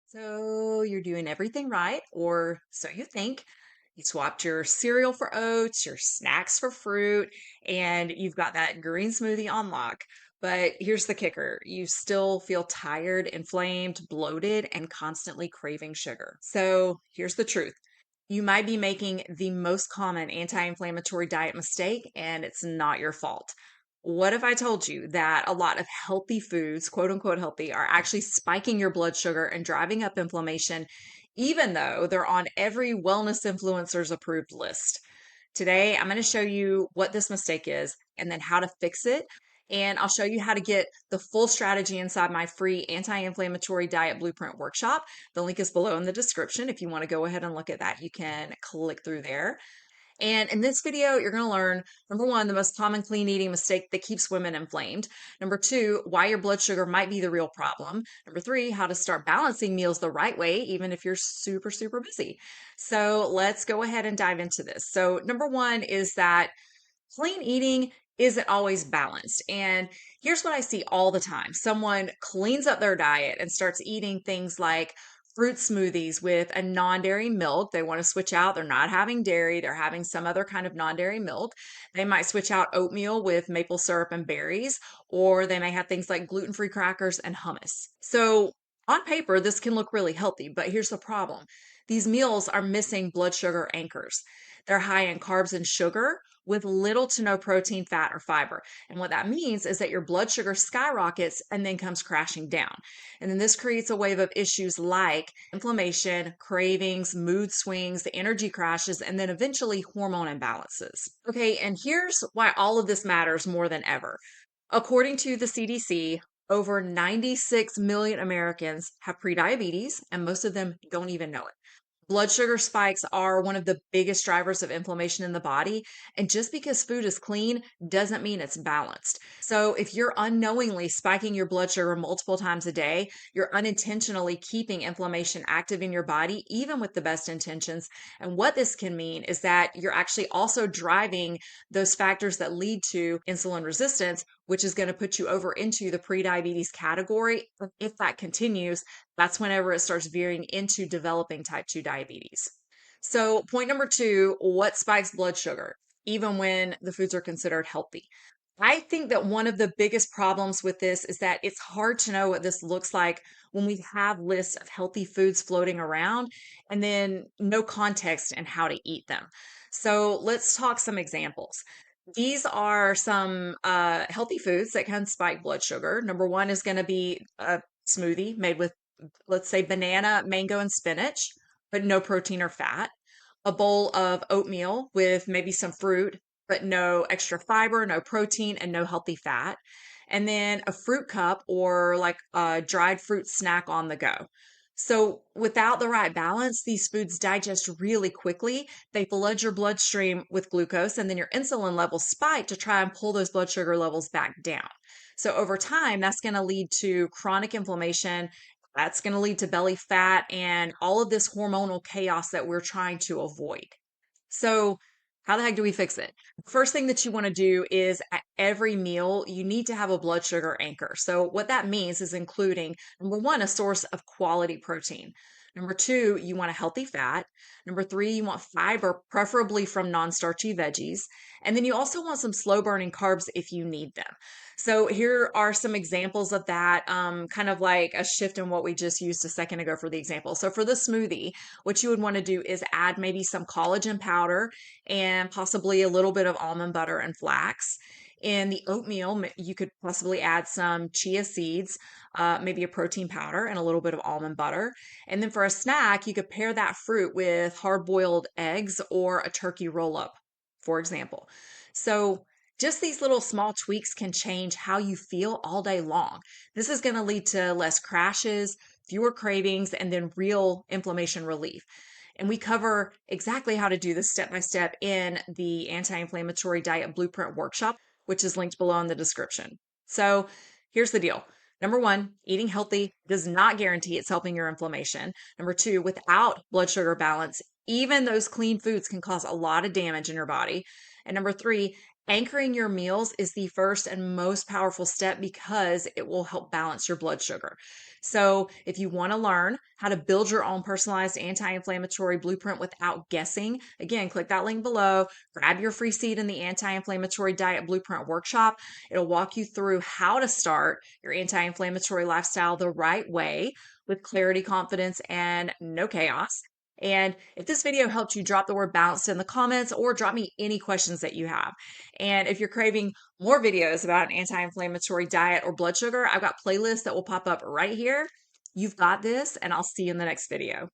So you're doing everything right, or so you think. You swapped your cereal for oats, your snacks for fruit, and you've got that green smoothie on lock. But here's the kicker. You still feel tired, inflamed, bloated, and constantly craving sugar. So here's the truth. You might be making the most common anti-inflammatory diet mistake, and it's not your fault. What if I told you that a lot of healthy foods, quote unquote healthy, are actually spiking your blood sugar and driving up inflammation, even though they're on every wellness influencer's approved list? Today, I'm going to show you what this mistake is and then how to fix it. And I'll show you how to get the full strategy inside my free anti inflammatory diet blueprint workshop. The link is below in the description. If you want to go ahead and look at that, you can click through there. And in this video, you're going to learn number one, the most common clean eating mistake that keeps women inflamed. Number two, why your blood sugar might be the real problem. Number three, how to start balancing meals the right way, even if you're super, super busy. So let's go ahead and dive into this. So, number one is that clean eating isn't always balanced. And here's what I see all the time: someone cleans up their diet and starts eating things like fruit smoothies with a non dairy milk. They want to switch out. They're not having dairy, they're having some other kind of non dairy milk. They might switch out oatmeal with maple syrup and berries, or they may have things like gluten free crackers and hummus. So, on paper, this can look really healthy, but here's the problem: these meals are missing blood sugar anchors. They're high in carbs and sugar with little to no protein, fat, or fiber. And what that means is that your blood sugar skyrockets and then comes crashing down. And then this creates a wave of issues like inflammation, cravings, mood swings, the energy crashes, and then eventually hormone imbalances. Okay, and here's why all of this matters more than ever. According to the CDC, over 96 million Americans have prediabetes, and most of them don't even know it. Blood sugar spikes are one of the biggest drivers of inflammation in the body. And just because food is clean doesn't mean it's balanced. So if you're unknowingly spiking your blood sugar multiple times a day, you're unintentionally keeping inflammation active in your body, even with the best intentions. And what this can mean is that you're actually also driving those factors that lead to insulin resistance, which is going to put you over into the prediabetes category. If that continues, that's whenever it starts veering into developing type 2 diabetes. So, point number two: what spikes blood sugar, even when the foods are considered healthy? I think that one of the biggest problems with this is that it's hard to know what this looks like when we have lists of healthy foods floating around and then no context in how to eat them. So, let's talk some examples. These are some healthy foods that can spike blood sugar. Number one is going to be a smoothie made with, let's say, banana, mango, and spinach, but no protein or fat. A bowl of oatmeal with maybe some fruit, but no extra fiber, no protein, and no healthy fat. And then a fruit cup or like a dried fruit snack on the go. So, without the right balance, these foods digest really quickly. They flood your bloodstream with glucose, and then your insulin levels spike to try and pull those blood sugar levels back down. So, over time, that's going to lead to chronic inflammation. That's going to lead to belly fat and all of this hormonal chaos that we're trying to avoid. So, how the heck do we fix it? First thing that you want to do is at every meal, you need to have a blood sugar anchor. So, what that means is including number one, a source of quality protein. Number two, you want a healthy fat. Number three, you want fiber, preferably from non starchy veggies. And then you also want some slow burning carbs if you need them. So, here are some examples of that, kind of like a shift in what we just used a second ago for the example. So, for the smoothie, what you would want to do is add maybe some collagen powder and possibly a little bit of almond butter and flax. In the oatmeal, you could possibly add some chia seeds, maybe a protein powder, and a little bit of almond butter. And then for a snack, you could pair that fruit with hard boiled eggs or a turkey roll up, for example. So, just these little small tweaks can change how you feel all day long. This is going to lead to less crashes, fewer cravings, and then real inflammation relief. And we cover exactly how to do this step by step in the Anti Inflammatory Diet Blueprint Workshop, which is linked below in the description. So here's the deal. Number one, eating healthy does not guarantee it's helping your inflammation. Number two, without blood sugar balance, even those clean foods can cause a lot of damage in your body. And number three, Anchoring your meals is the first and most powerful step because it will help balance your blood sugar. So, if you want to learn how to build your own personalized anti inflammatory blueprint without guessing, again, click that link below, grab your free seat in the Anti Inflammatory Diet Blueprint Workshop. It'll walk you through how to start your anti inflammatory lifestyle the right way with clarity, confidence, and no chaos. And if this video helped you, drop the word balanced in the comments or drop me any questions that you have. And if you're craving more videos about an anti-inflammatory diet or blood sugar, I've got playlists that will pop up right here. You've got this, and I'll see you in the next video.